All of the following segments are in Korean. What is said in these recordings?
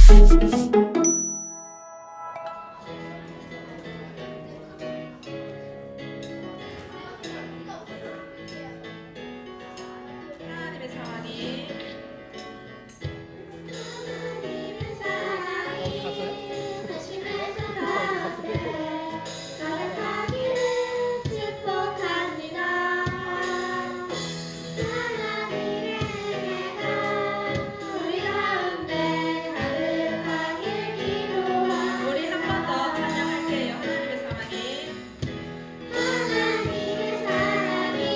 하나님의 사랑이 우리 한 번 더 찬양할게요. 하나님의 사랑이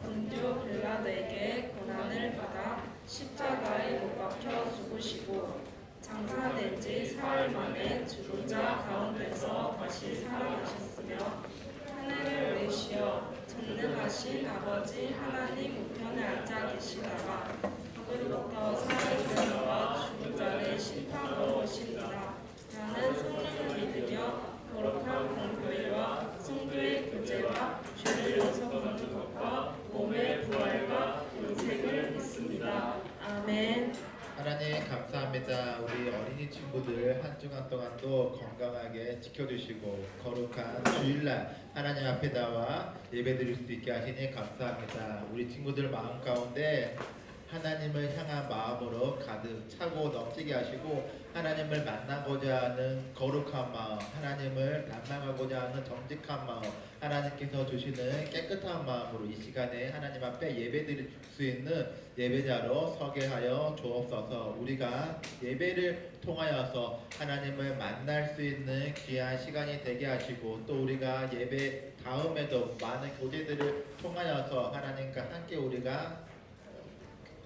본디오 빌라도에게 고난을 받아 십자가에 못 박혀 죽으시고 장사된 지 사흘 만에 죽은 자 가운데서 다시 살아나셨으며 하늘을 내쉬어 전능하신 아버지 하나님 우편에 앉아 계시다가 거기로부터 살아있는 자와 죽은 자를 심판하러 오시리라. 나는 성령을 믿으며 거룩한 공교회와 성도의 교제와 죄를 용서받는 것과 몸의 부활과 영생을 믿습니다. 아멘. 하나님 감사합니다. 우리 어린이 친구들 한 주간 동안도 건강하게 지켜주시고 거룩한 주일날 하나님 앞에 나와 예배드릴 수 있게 하시니 감사합니다. 우리 친구들 마음 가운데 하나님을 향한 마음으로 가득 차고 넘치게 하시고 하나님을 만나고자 하는 거룩한 마음, 하나님을 닮아가고자 하는 정직한 마음, 하나님께서 주시는 깨끗한 마음으로 이 시간에 하나님 앞에 예배드릴 수 있는 예배자로 서게 하여 주옵소서. 우리가 예배를 통하여서 하나님을 만날 수 있는 귀한 시간이 되게 하시고 또 우리가 예배 다음에도 많은 교제들을 통하여서 하나님과 함께 우리가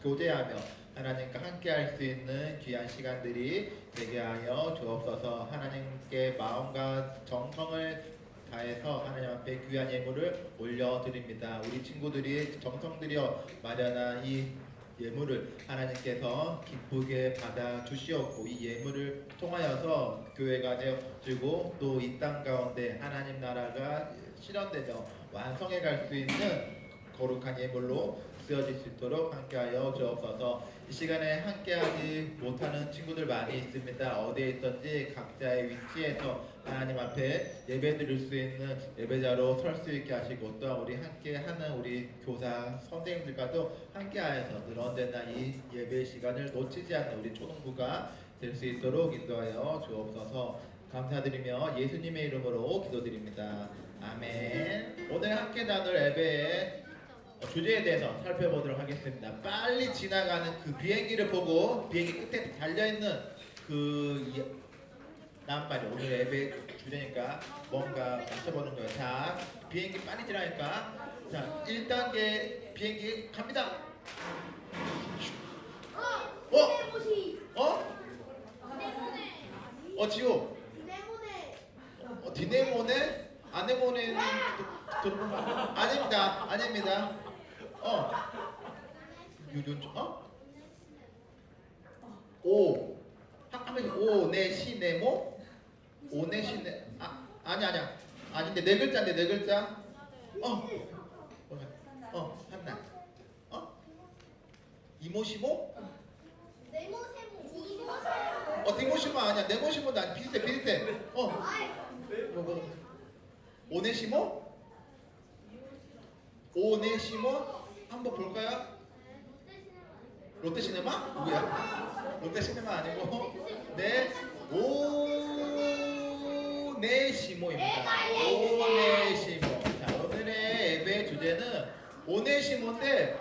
교제하며 하나님과 함께 할 수 있는 귀한 시간들이 되게 하여 주옵소서. 하나님께 마음과 정성을 다해서 하나님 앞에 귀한 예물을 올려드립니다. 우리 친구들이 정성 들여 마련한 이 예물을 하나님께서 기쁘게 받아 주시었고 이 예물을 통하여서 교회가 되어지고 또 이 땅 가운데 하나님 나라가 실현되며 완성해 갈 수 있는 거룩한 예물로 쓰여질 수 있도록 함께하여 주옵소서. 이 시간에 함께하지 못하는 친구들 많이 있습니다. 어디에 있든지 각자의 위치에서 하나님 앞에 예배드릴 수 있는 예배자로 설 수 있게 하시고 또 우리 함께하는 우리 교사 선생님들과도 함께하여서 늘 언제나 이 예배 시간을 놓치지 않는 우리 초등부가 될 수 있도록 인도하여 주옵소서. 감사드리며 예수님의 이름으로 기도드립니다. 아멘. 오늘 함께 나눌 예배의 주제에 대해서 살펴보도록 하겠습니다. 빨리 지나가는 그 비행기를 보고 비행기 끝에 달려있는 그 낱말이 오늘 예배 주제니까 뭔가 맞춰보는 거예요. 자, 비행기 빨리 지나니까 자 1단계 비행기 갑니다. 지호 디네모네? 아네모네는 들어본 거 아닙니다. 아닙니다. 오네시네모? 오네시네 아니야 아닌데 네 글자인데 네 글자. 한나 이모시모? 디모시모 아니야. 네모시모도 아니 비슷해. 오네시모? 오네시모? 한번 볼까요? 롯데시네마? 누구야? 롯데시네마 아니고 네 오네시모입니다. 오네시모. 자, 오늘의 예배 주제는 오네시모인데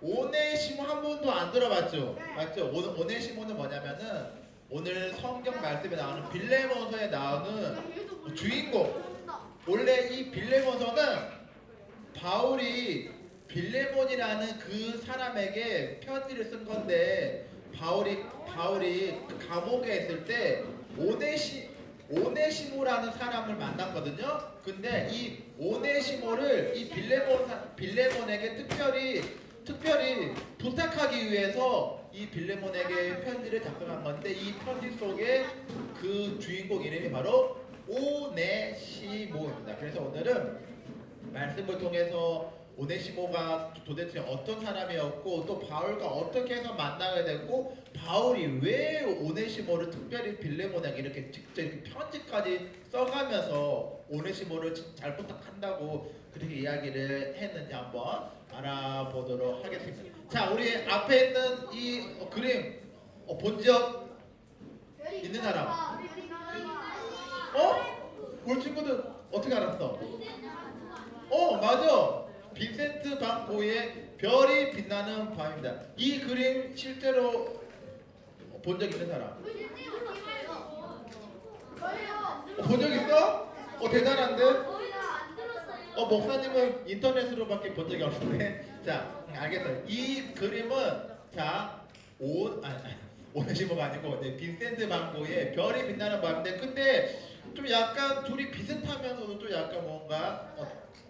오네시모 한 번도 안 들어봤죠? 맞죠? 오네시모는 뭐냐면은 오늘 성경 말씀에 나오는 빌레몬서에 나오는 주인공. 원래 이 빌레몬서는 바울이 빌레몬이라는 그 사람에게 편지를 쓴 건데 바울이 감옥에 있을 때 오네시모라는 사람을 만났거든요. 근데 이 오네시모를 이 빌레몬에게 특별히 부탁하기 위해서 이 빌레몬에게 편지를 작성한 건데 이 편지 속에 그 주인공 이름이 바로 오네시모입니다. 그래서 오늘은 말씀을 통해서 오네시모가 도대체 어떤 사람이었고 또 바울과 어떻게 해서 만나게 됐고 바울이 왜 오네시모를 특별히 빌레몬에게 이렇게 직접 이렇게 편지까지 써가면서 오네시모를 잘 부탁한다고 그렇게 이야기를 했는지 한번 알아보도록 하겠습니다. 자, 우리 앞에 있는 이 그림 본 적 있는 사람? 볼 친구들 어떻게 알았어? 맞아. 빈센트 반 고흐의 별이 빛나는 밤입니다. 이 그림 실제로 본 적 있는 사람? 본 적 있어? 대단한데? 목사님은 인터넷으로밖에 본 적이 없는데 자 알겠어요. 이 그림은 자 오네시모가 아니고 빈센트 반 고의 별이 빛나는 밤인데 근데 좀 약간 둘이 비슷하면서도 좀 약간 뭔가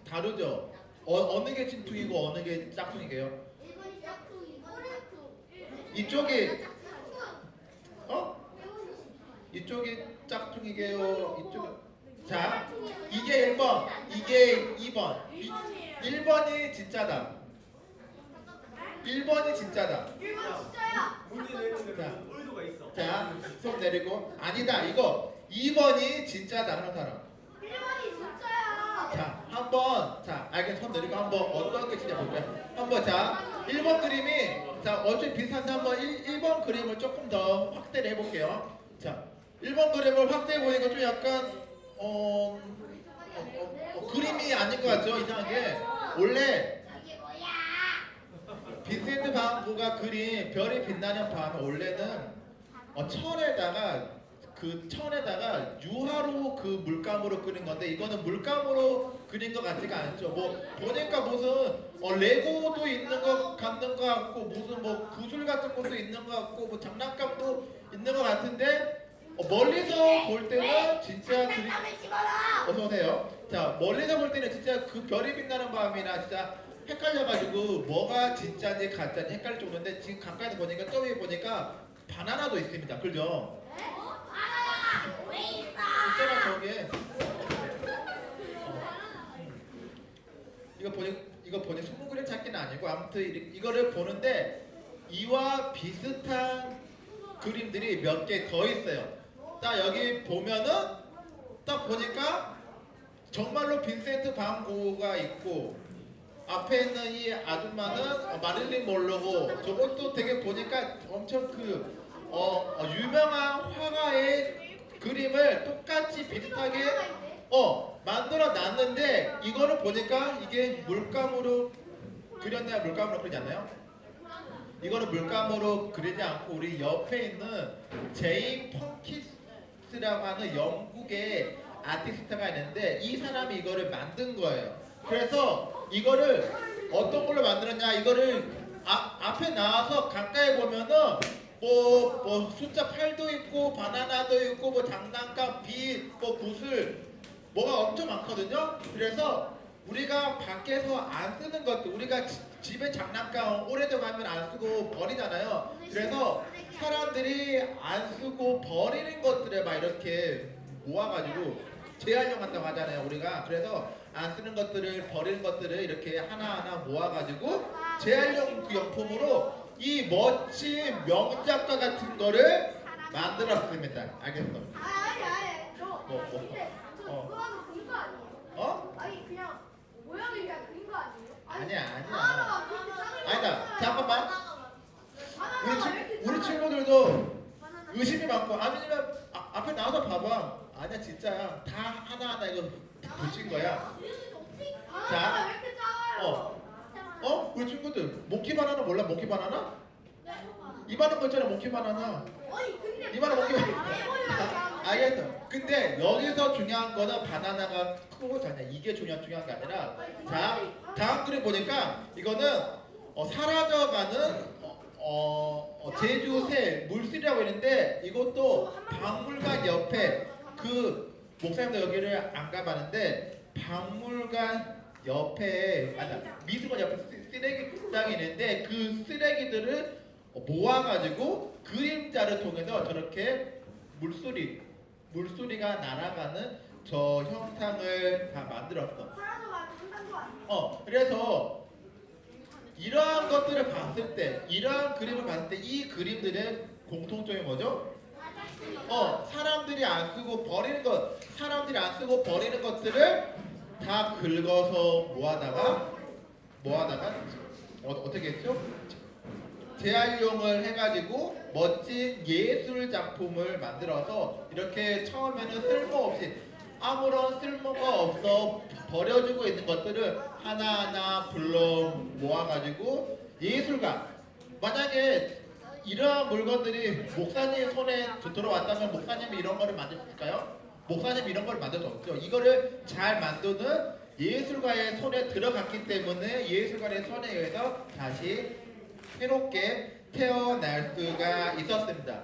다르죠. 어느 게 진퉁이고 어느 게 짝퉁이게요? 이쪽이 이쪽이 짝퉁이게요. 자 이게 1번 이게 2번 1번이 진짜다. 1번이 진짜다. 문제 내는데 자. 의도가 있어. 자, 손 내리고 아니다. 이거 2번이 진짜다 하는 사람. 자, 한번 자, 알겠어. 손 내리고 한번 어떤 게 진짜 볼까요? 한번 자, 1번 그림이 자, 어차피 비슷한데 한번 1번 그림을 조금 더 확대를 해볼게요. 자, 1번 그림을 확대해 보니까 좀 약간 그림이 아닌 것 같죠? 이상하게 원래 빈센트 반 고가 그린 별이 빛나는 밤은 원래는 천에다가 유화로 그 물감으로 그린 건데 이거는 물감으로 그린 것 같지가 않죠. 뭐 보니까 무슨 레고도 있는 것 같는 것 같고 무슨 뭐 구슬 같은 것도 있는 것 같고 뭐 장난감도 있는 것 같은데 멀리서 볼 때는 진짜 그림 어서 오세요. 자 멀리서 볼 때는 진짜 그 별이 빛나는 밤이나 진짜 헷갈려가지고 뭐가 진짜인지 가짜인지 헷갈릴 정도인데 지금 가까이서 보니까 저 위에 보니까 바나나도 있습니다. 그죠? 있잖아 저기에. 이거 보니 스무 그림 찾기는 아니고 아무튼 이거를 보는데 이와 비슷한 그림들이 몇 개 더 있어요. 딱 여기 보면은 딱 보니까 정말로 빈센트 반 고가 있고 앞에 있는 이 아줌마는 마릴린 monroe고 저것도 되게 보니까 엄청 유명한 화가의 그림을 똑같이 비슷하게 만들어 놨는데 이거를 보니까 이게 물감으로 그렸나요? 물감으로 그리지 않나요? 이거는 물감으로 그리지 않고 우리 옆에 있는 제인 펑키스라고 하는 영국의 아티스트가 있는데 이 사람이 이거를 만든 거예요. 그래서 이거를 어떤 걸로 만들었냐? 이거를 앞에 나와서 가까이 보면은 뭐 숫자 8도 있고 바나나도 있고 뭐 장난감, 빛, 뭐 구슬 뭐가 엄청 많거든요. 그래서 우리가 밖에서 안 쓰는 것들 우리가 집에 장난감 오래되고 하면 안 쓰고 버리잖아요. 그래서 사람들이 안 쓰고 버리는 것들을 막 이렇게 모아가지고 재활용한다고 하잖아요. 우리가 그래서 안 쓰는 것들을 버리는 것들을 이렇게 하나하나 모아가지고 재활용 그 용품으로 이 멋진 명작과 같은 거를 만들었습니다. 알겠어? 아니야. 아니다. 잠깐만. 우리 친구들도 의심이 많고 아니면 앞에 나와서 봐봐. 아니야 진짜야. 다 하나하나 이거 붙인 거야. 자, 우리 친구들 모키 바나나 몰라? 모키 바나나? 이만한 거 있잖아. 모키 바나나. 이만한 모키 바나나. 알겠어. 근데 여기서 중요한 거는 바나나가 크고 작냐 이게 중요한 게 아니라 자 다음 그림 보니까 이거는 사라져가는 제주새 물술이라고 있는데 이것도 박물관 옆에 그 목사님도 여기를 안 가봤는데 박물관 옆에 미술관 옆에 쓰레기장이 있는데 그 쓰레기들을 모아가지고 그림자를 통해서 저렇게 물소리가 날아가는 저 형상을 다 만들었어. 그래서 이러한 것들을 봤을 때, 이러한 그림을 봤을 때 이 그림들의 공통점이 뭐죠? 사람들이 안 쓰고 버리는 것들을 다 긁어서 모아다가 어떻게 했죠? 재활용을 해가지고 멋진 예술 작품을 만들어서 이렇게 처음에는 아무런 쓸모가 없어 버려지고 있는 것들을 하나하나 불러 모아가지고 예술가 만약에 이러한 물건들이 목사님 손에 들어왔다면 목사님이 이런 거를 만들 수 있을까요? 목사님이 이런 걸 만들 수 없죠. 이거를 잘 만드는 예술가의 손에 들어갔기 때문에 예술가의 손에 의해서 다시 새롭게 태어날 수가 있었습니다.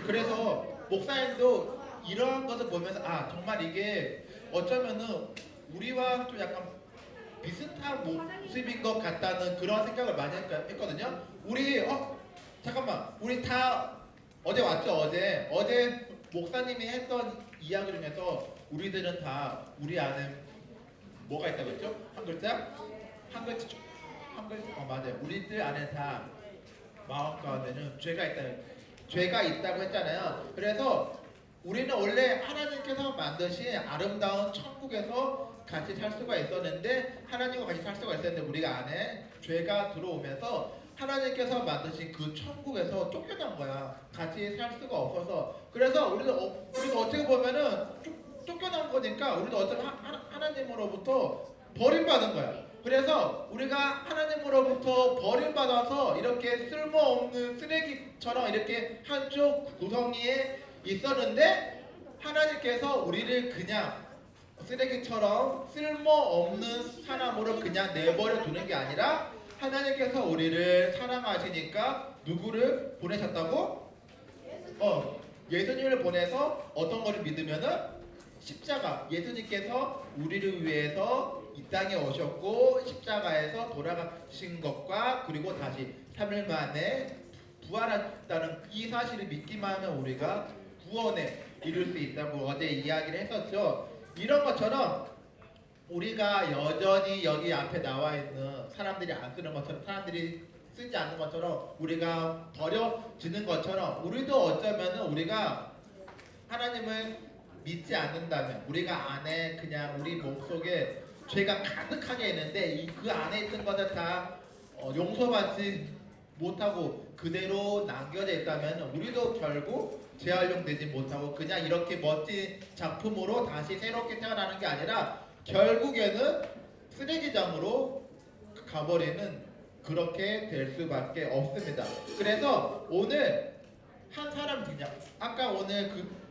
그래서 목사님도 이러한 것을 보면서 아 정말 이게 어쩌면은 우리와 좀 약간 비슷한 모습인 것 같다는 그런 생각을 많이 했거든요. 우리 잠깐만 우리 다 어제 왔죠. 어제 목사님이 했던 이야기 중에서 우리들은 다 우리 안에 뭐가 있다고 했죠? 한 글자? 한 글자? 맞아요. 우리들 안에 다 마음 가운데는 죄가 있다고 했잖아요. 그래서 우리는 원래 하나님께서 만드신 아름다운 천국에서 같이 살 수가 있었는데 하나님과 같이 살 수가 있었는데 우리가 안에 죄가 들어오면서 하나님께서 만드신 그 천국에서 쫓겨난 거야. 같이 살 수가 없어서. 그래서 우리도 어떻게 보면은 쫓겨난 거니까 우리도 어쩌면 하나님으로부터 버림받은 거야. 그래서 우리가 하나님으로부터 버림받아서 이렇게 쓸모없는 쓰레기처럼 이렇게 한쪽 구덩이에 있었는데 하나님께서 우리를 그냥 쓰레기처럼 쓸모없는 사람으로 그냥 내버려 두는 게 아니라 하나님께서 우리를 사랑하시니까 누구를 보내셨다고? 예수님을 보내서 어떤 거를 믿으면은 십자가, 예수님께서 우리를 위해서 이 땅에 오셨고 십자가에서 돌아가신 것과 그리고 다시 3일 만에 부활했다는 이 사실을 믿기만 하면 우리가 구원에 이룰 수 있다고 어제 이야기를 했었죠. 이런 것처럼 우리가 여전히 여기 앞에 나와 있는 사람들이 안 쓰는 것처럼 사람들이 쓰지 않는 것처럼 우리가 버려지는 것처럼 우리도 어쩌면은 우리가 하나님을 믿지 않는다면 우리가 안에 그냥 우리 몸속에 죄가 가득하게 있는데 그 안에 있던 것을 다 용서받지 못하고 그대로 남겨져 있다면 우리도 결국 재활용되지 못하고 그냥 이렇게 멋진 작품으로 다시 새롭게 태어나는 게 아니라 결국에는 쓰레기장으로 가버리는 그렇게 될 수밖에 없습니다. 그래서 오늘 한 사람 그냥 아까 오늘 그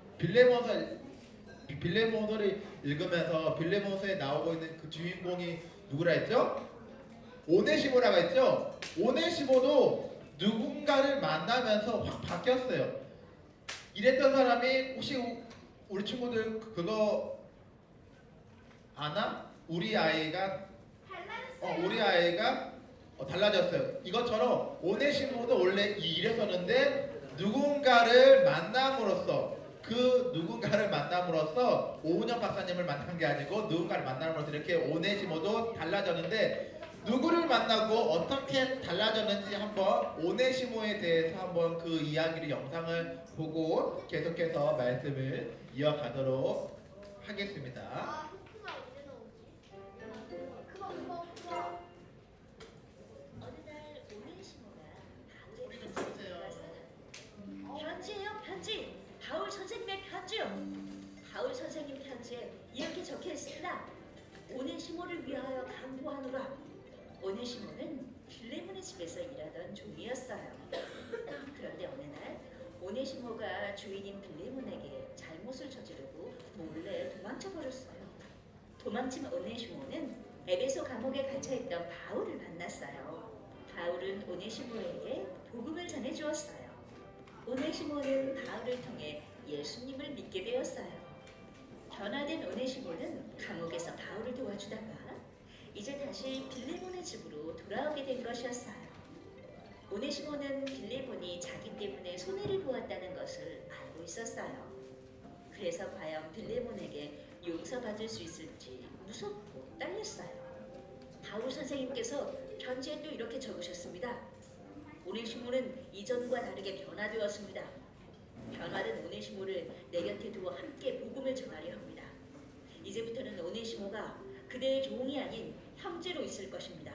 빌레몬서를 읽으면서 빌레몬서에 나오고 있는 그 주인공이 누구라 했죠? 오네시모라고 했죠? 오네시모도 누군가를 만나면서 확 바뀌었어요. 이랬던 사람이 혹시 우리 친구들 그거 아나? 우리 아이가 달라졌어요. 이것처럼 오네시모도 원래 이랬었는데 누군가를 만남으로써 오은영 박사님을 만난 게 아니고 누군가를 만남으로써 이렇게 오네시모도 달라졌는데 누구를 만나고 어떻게 달라졌는지 한번 오네시모에 대해서 한번 그 이야기를 영상을 보고 계속해서 말씀을 이어가도록 하겠습니다. 어느 날 오네시모가 편지예요, 편지. 바울 선생님의 편지요. 바울 선생님 편지에 이렇게 적혀 있습니다. 오네시모를 위하여 강구하노라. 오네시모는 빌레몬의 집에서 일하던 종이었어요. 그런데 어느 날 오네시모가 주인인 빌레몬에게 잘못을 저지르고 몰래 도망쳐 버렸어요. 도망친 오네시모는 에베소 감옥에 갇혀있던 바울을 만났어요. 바울은 오네시모에게 복음을 전해 주었어요. 오네시모는 바울을 통해 예수님을 믿게 되었어요. 변화된 오네시모는 감옥에서 바울을 도와주다가 이제 다시 빌레몬의 집으로 돌아오게 된 것이었어요. 오네시모는 빌레몬이 자기 때문에 손해를 보았다는 것을 알고 있었어요. 그래서 과연 빌레몬에게 용서받을 수 있을지 무섭고 떨렸어요. 바울 선생님께서 편지에 또 이렇게 적으셨습니다. 오네시모는 이전과 다르게 변화되었습니다. 변화된 오네시모를 내 곁에 두어 함께 복음을 전하려 합니다. 이제부터는 오네시모가 그대의 종이 아닌 형제로 있을 것입니다.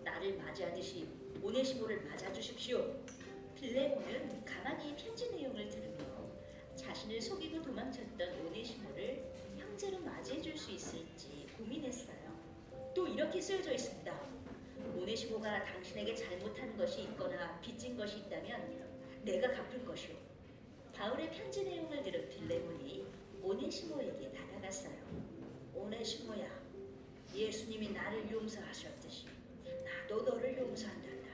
나를 맞이하듯이 오네시모를 맞아주십시오. 빌레몬은 가만히 편지 내용을 들으며 자신을 속이고 도망쳤던 오네시모를 형제로 맞이해줄 수 있을지 고민했어요. 또 이렇게 쓰여져 있습니다. 오네시모가 당신에게 잘못한 것이 있거나 빚진 것이 있다면 내가 갚을 것이오. 바울의 편지 내용을 들은 빌레몬이 오네시모에게 다가갔어요. 오네시모야, 예수님이 나를 용서하셨듯이 나도 너를 용서한단다.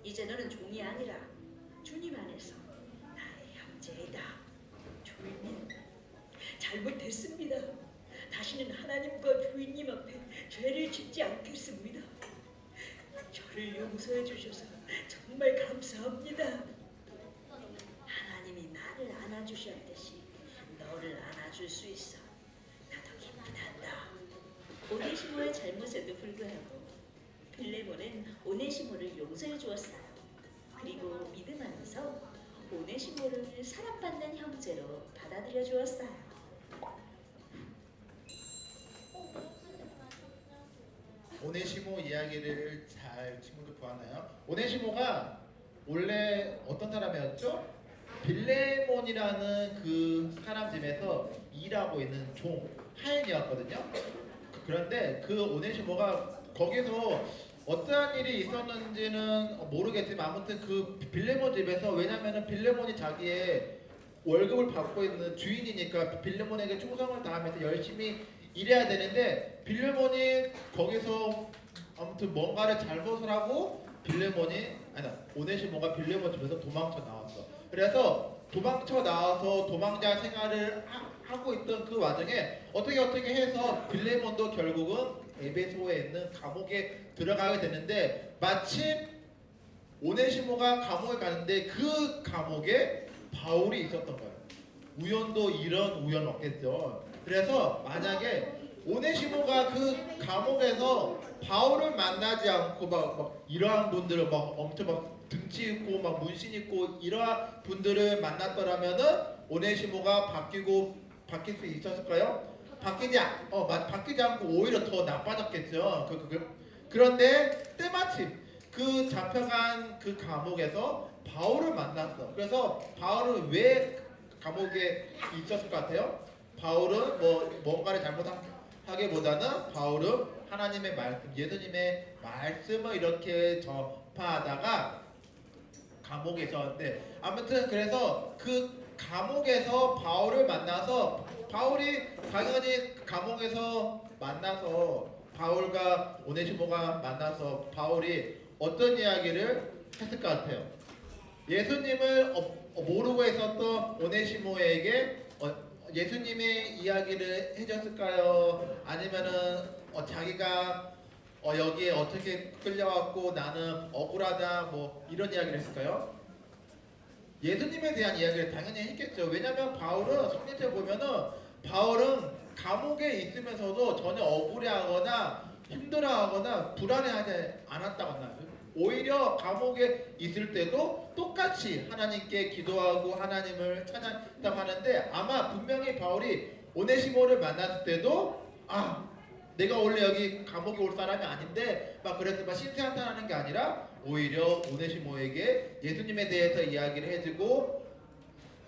이제 너는 종이 아니라 주님 안에서 나의 형제이다. 주인님, 잘못했습니다. 다시는 하나님과 주인님 앞에 죄를 짓지 않겠습니다. 저를 용서해 주셔서 정말 감사합니다. 하나님이 나를 안아주셨듯이 너를 안아줄 수 있어. 나도 기쁘단다. 오네시모의 잘못에도 불구하고 빌레몬은 오네시모를 용서해 주었어요. 그리고 믿음 안에서 오네시모를 사랑받는 형제로 받아들여 주었어요. 오네시모 이야기를 잘 친구들 보았나요? 오네시모가 원래 어떤 사람이었죠? 빌레몬이라는 그 사람 집에서 일하고 있는 종 하인이었거든요. 그런데 그 오네시모가 거기서 어떠한 일이 있었는지는 모르겠지만 아무튼 그 빌레몬 집에서, 왜냐면은 빌레몬이 자기의 월급을 받고 있는 주인이니까 빌레몬에게 충성을 다하면서 열심히 일해야 되는데, 빌레몬이 거기서 아무튼 뭔가를 잘못을 하고 오네시모가 빌레몬 집에서 도망쳐 나왔어. 그래서 도망쳐 나와서 도망자 생활을 하고 있던 그 와중에 어떻게 해서 빌레몬도 결국은 에베소에 있는 감옥에 들어가게 되는데, 마침 오네시모가 감옥에 가는데 그 감옥에 바울이 있었던 거예요. 우연도 이런 우연 없겠죠. 그래서 만약에 오네시모가 그 감옥에서 바울을 만나지 않고 막 이러한 분들을 막 엄청 막 등치 있고 막 문신 있고 이러한 분들을 만났더라면은 오네시모가 바뀔 수 있었을까요? 바뀌지 않고 오히려 더 나빠졌겠죠. 그런데 때마침 그 잡혀간 그 감옥에서 바울을 만났어. 그래서 바울은 왜 감옥에 있었을 것 같아요? 바울은 뭔가를 잘못하기보다는 바울은 하나님의 말씀, 예수님의 말씀을 이렇게 전파하다가 감옥에 있었는데, 아무튼 그래서 그 감옥에서 바울을 만나서, 바울이 당연히 감옥에서 만나서 바울과 오네시모가 만나서 바울이 어떤 이야기를 했을 것 같아요? 예수님을 모르고 있었던 오네시모에게 예수님의 이야기를 해줬을까요? 아니면은 자기가 여기에 어떻게 끌려왔고 나는 억울하다 뭐 이런 이야기를 했을까요? 예수님에 대한 이야기를 당연히 했겠죠. 왜냐하면 바울은 성경에 보면은 바울은 감옥에 있으면서도 전혀 억울해하거나 힘들어하거나 불안해하지 않았다고 하나요? 오히려 감옥에 있을 때도 똑같이 하나님께 기도하고 하나님을 찬양했다고 하는데, 아마 분명히 바울이 오네시모를 만났을 때도 내가 원래 여기 감옥에 올 사람이 아닌데 막 그래서 막 신세한탄하는 게 아니라 오히려 오네시모에게 예수님에 대해서 이야기를 해주고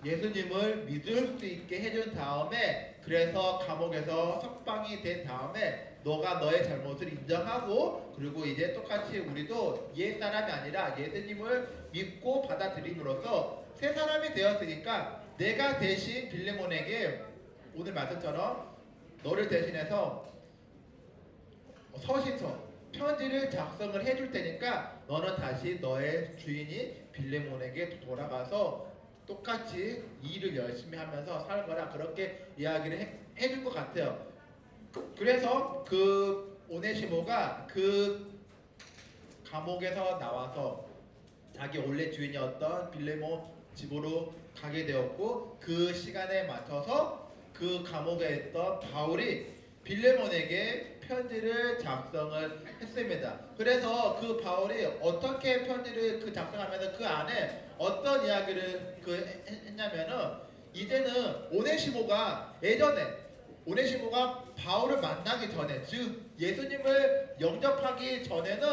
예수님을 믿을 수 있게 해준 다음에, 그래서 감옥에서 석방이 된 다음에 너가 너의 잘못을 인정하고, 그리고 이제 똑같이 우리도 옛 사람이 아니라 예수님을 믿고 받아들임으로써 새 사람이 되었으니까 내가 대신 빌레몬에게 오늘 말씀처럼 너를 대신해서 서신서 편지를 작성을 해줄 테니까 너는 다시 너의 주인이 빌레몬에게 돌아가서 똑같이 일을 열심히 하면서 살거라, 그렇게 이야기를 해줄 것 같아요. 그래서 그 오네시모가 그 감옥에서 나와서 자기 원래 주인이었던 빌레몬 집으로 가게 되었고, 그 시간에 맞춰서 그 감옥에 있던 바울이 빌레몬에게 편지를 작성을 했습니다. 그래서 그 바울이 어떻게 편지를 작성하면서 그 안에 어떤 이야기를 했냐면은, 이제는 오네시모가 예전에 오네시모가 바울을 만나기 전에, 즉 예수님을 영접하기 전에는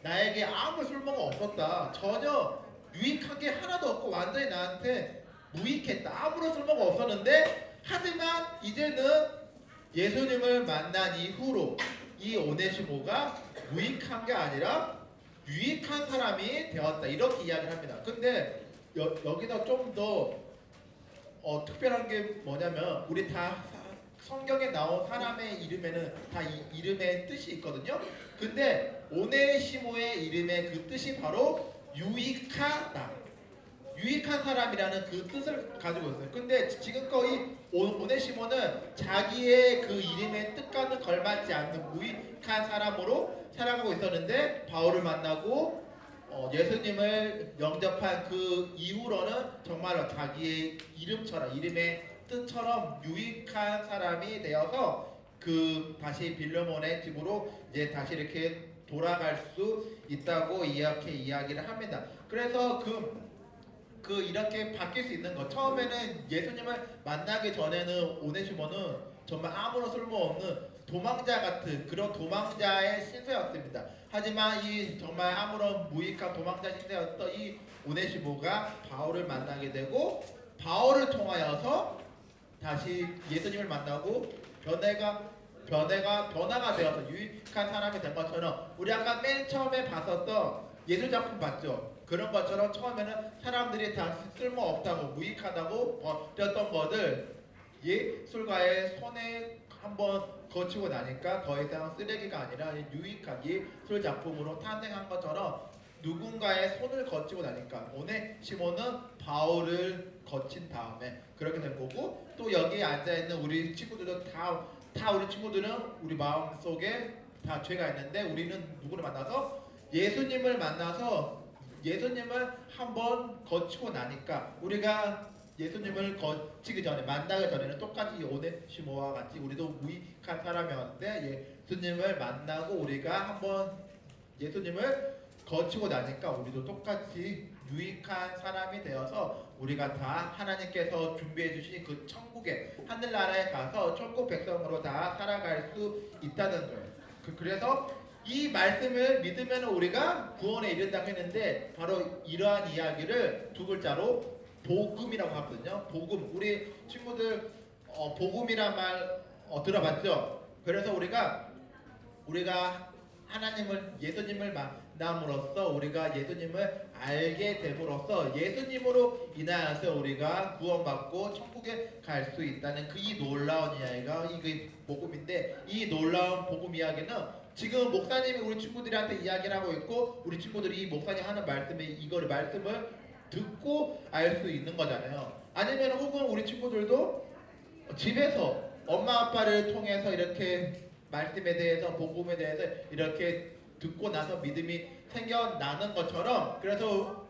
나에게 아무 쓸모가 없었다. 전혀 유익한 게 하나도 없고 완전히 나한테 무익했다. 아무런 쓸모가 없었는데, 하지만 이제는 예수님을 만난 이후로 이 오네시모가 무익한 게 아니라 유익한 사람이 되었다. 이렇게 이야기를 합니다. 근데 여기서 좀 더 특별한 게 뭐냐면, 우리 다 성경에 나온 사람의 이름에는 다 이 이름의 뜻이 있거든요. 근데 오네시모의 이름의 그 뜻이 바로 유익하다. 유익한 사람이라는 그 뜻을 가지고 있어요. 근데 지금껏 이 오네시모는 자기의 그 이름의 뜻과는 걸맞지 않는 무익한 사람으로 살아가고 있었는데 바울을 만나고 예수님을 영접한 그 이후로는 정말로 자기의 이름처럼 이름의 뜻처럼 유익한 사람이 되어서 그 다시 빌레몬의 집으로 이제 다시 이렇게 돌아갈 수 있다고 이렇게 이야기를 합니다. 그래서 그 이렇게 바뀔 수 있는 것. 처음에는 예수님을 만나기 전에는 오네시모는 정말 아무런 쓸모없는 도망자 같은 그런 도망자의 신세였습니다. 하지만 이 정말 아무런 무익한 도망자 신세였던 이 오네시모가 바울을 만나게 되고 바울을 통하여서 다시 예수님을 만나고 변화가 되어서 유익한 사람이 된 것처럼 우리 아까 맨 처음에 봤었던 예술 작품 봤죠? 그런 것처럼 처음에는 사람들이 다 쓸모없다고 무익하다고 버렸던 것을 예술가의 손에 한번 거치고 나니까 더 이상 쓰레기가 아니라 유익한 예술 작품으로 탄생한 것처럼 누군가의 손을 거치고 나니까 오네시모는 바울을 거친 다음에 그렇게 된 거고 또 여기 앉아있는 우리 친구들도 다 우리 친구들은 우리 마음속에 다 죄가 있는데 우리는 누구를 만나서 예수님을 만나서 예수님을 한번 거치고 나니까 우리가 예수님을 거치기 전에 만나기 전에는 똑같이 오네시모와 같이 우리도 무익한 사람이었는데 예수님을 만나고 우리가 한번 예수님을 거치고 나니까 우리도 똑같이 유익한 사람이 되어서 우리가 다 하나님께서 준비해 주신 그 천국에 하늘나라에 가서 천국 백성으로 다 살아갈 수 있다는 거예요. 그래서 이 말씀을 믿으면 우리가 구원에 이른다고 했는데 바로 이러한 이야기를 두 글자로 복음이라고 하거든요. 복음. 우리 친구들 복음이란 말 들어봤죠? 그래서 우리가 하나님을 예수님을 만남으로써 우리가 예수님을 알게 됨으로써 예수님으로 인하여서 우리가 구원받고 천국에 갈 수 있다는 그 이 놀라운 이야기가 이 복음인데 이 놀라운 복음 이야기는 지금 목사님이 우리 친구들한테 이야기를 하고 있고 우리 친구들이 이 목사님 하는 말씀을 듣고 알 수 있는 거잖아요. 아니면 혹은 우리 친구들도 집에서 엄마 아빠를 통해서 이렇게 말씀에 대해서 복음에 대해서 이렇게 듣고 나서 믿음이 생겨나는 것처럼 그래서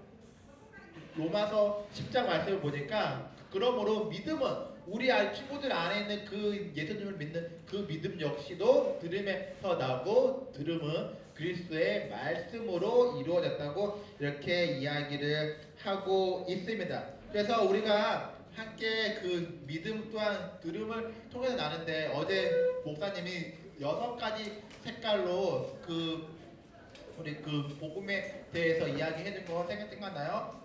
로마서 10장 말씀을 보니까 그러므로 믿음은 우리 친구들 안에 있는 그 예수님을 믿는 그 믿음 역시도 들음에서 나고 들음은 그리스도의 말씀으로 이루어졌다고 이렇게 이야기를 하고 있습니다. 그래서 우리가 함께 그 믿음 또한 들음을 통해서 나는데 어제 목사님이 6가지 색깔로 우리 그 복음에 대해서 이야기해 준 거 생각나요?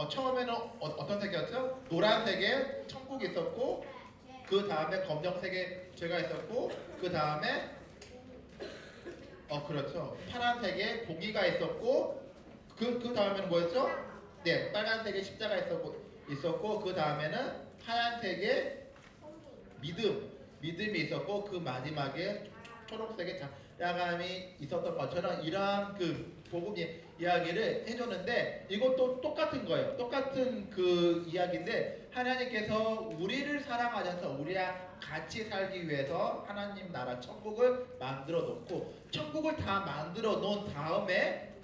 처음에는 어떤 색이었죠? 노란색에 천국이 있었고 그 다음에 검정색에 죄가 있었고 그 다음에 그렇죠. 파란색에 공의가 있었고 그 다음에는 뭐였죠? 네, 빨간색에 십자가 있었고 그 다음에는 하얀색에 믿음이 있었고 그 마지막에 초록색에 야감이 있었던 것처럼 이러한 그 복음 이야기를 해줬는데 이것도 똑같은 거예요. 똑같은 그 이야기인데 하나님께서 우리를 사랑하셔서 우리와 같이 살기 위해서 하나님 나라 천국을 만들어 놓고 천국을 다 만들어 놓은 다음에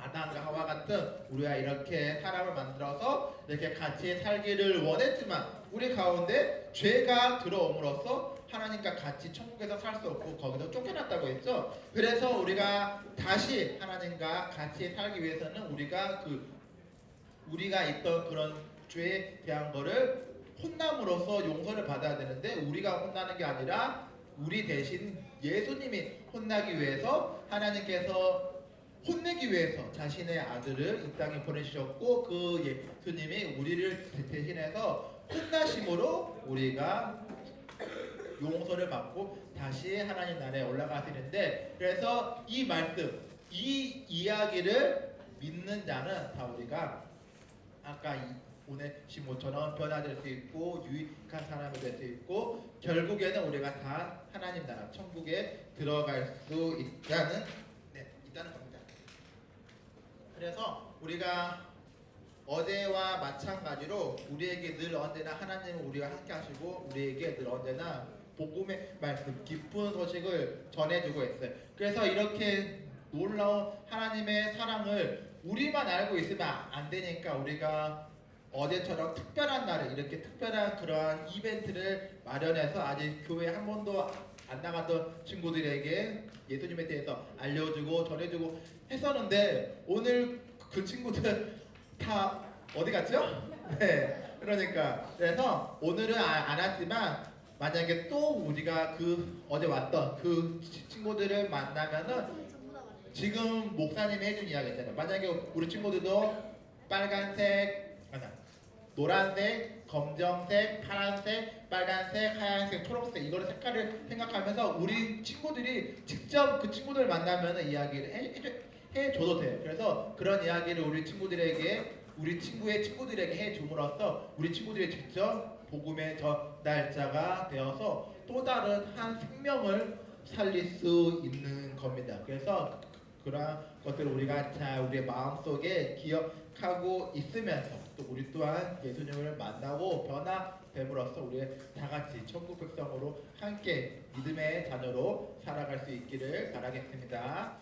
아담과 하와 같은 우리가 이렇게 사람을 만들어서 이렇게 같이 살기를 원했지만 우리 가운데 죄가 들어옴으로써 하나님과 같이 천국에서 살 수 없고 거기서 쫓겨났다고 했죠. 그래서 우리가 다시 하나님과 같이 살기 위해서는 우리가 있던 그런 죄에 대한 거를 혼남으로써 용서를 받아야 되는데 우리가 혼나는 게 아니라 우리 대신 예수님이 혼나기 위해서 하나님께서 혼내기 위해서 자신의 아들을 이 땅에 보내주셨고 그 예수님이 우리를 대신해서 혼나심으로 우리가 용서를 받고 다시 하나님 나라에 올라가시는데 그래서 이 말씀, 이 이야기를 믿는 자는 다 우리가 아까 오늘 시모처럼 변화될 수 있고 유익한 사람이 될 수 있고 결국에는 우리가 다 하나님 나라 천국에 들어갈 수 있다는 겁니다. 그래서 우리가 어제와 마찬가지로 우리에게 늘 언제나 하나님은 우리와 함께 하시고 우리에게 늘 언제나 복음의 말씀 기쁜 소식을 전해주고 있어요. 그래서 이렇게 놀라운 하나님의 사랑을 우리만 알고 있으면 안 되니까 우리가 어제처럼 특별한 날에 이렇게 특별한 그러한 이벤트를 마련해서 아직 교회 한 번도 안 나갔던 친구들에게 예수님에 대해서 알려주고 전해주고 했었는데 오늘 그 친구들 다 어디 갔죠? 네, 그러니까 그래서 오늘은 안 왔지만 만약에 또 우리가 그 어제 왔던 그 친구들을 만나면은 지금 목사님이 해준 이야기 있잖아요. 만약에 우리 친구들도 빨간색, 노란색, 검정색, 파란색, 빨간색, 하얀색, 초록색 이거를 색깔을 생각하면서 우리 친구들이 직접 그 친구들 만나면은 이야기를 해줘도 돼요. 그래서 그런 이야기를 우리 친구들에게 우리 친구의 친구들에게 해줌으로써 우리 친구들이 직접 복음의 전달자가 되어서 또 다른 한 생명을 살릴 수 있는 겁니다. 그래서 그러한 것들을 우리가 잘 우리의 마음속에 기억하고 있으면서 또 우리 또한 예수님을 만나고 변화됨으로써 우리 다 같이 천국 백성으로 함께 믿음의 자녀로 살아갈 수 있기를 바라겠습니다.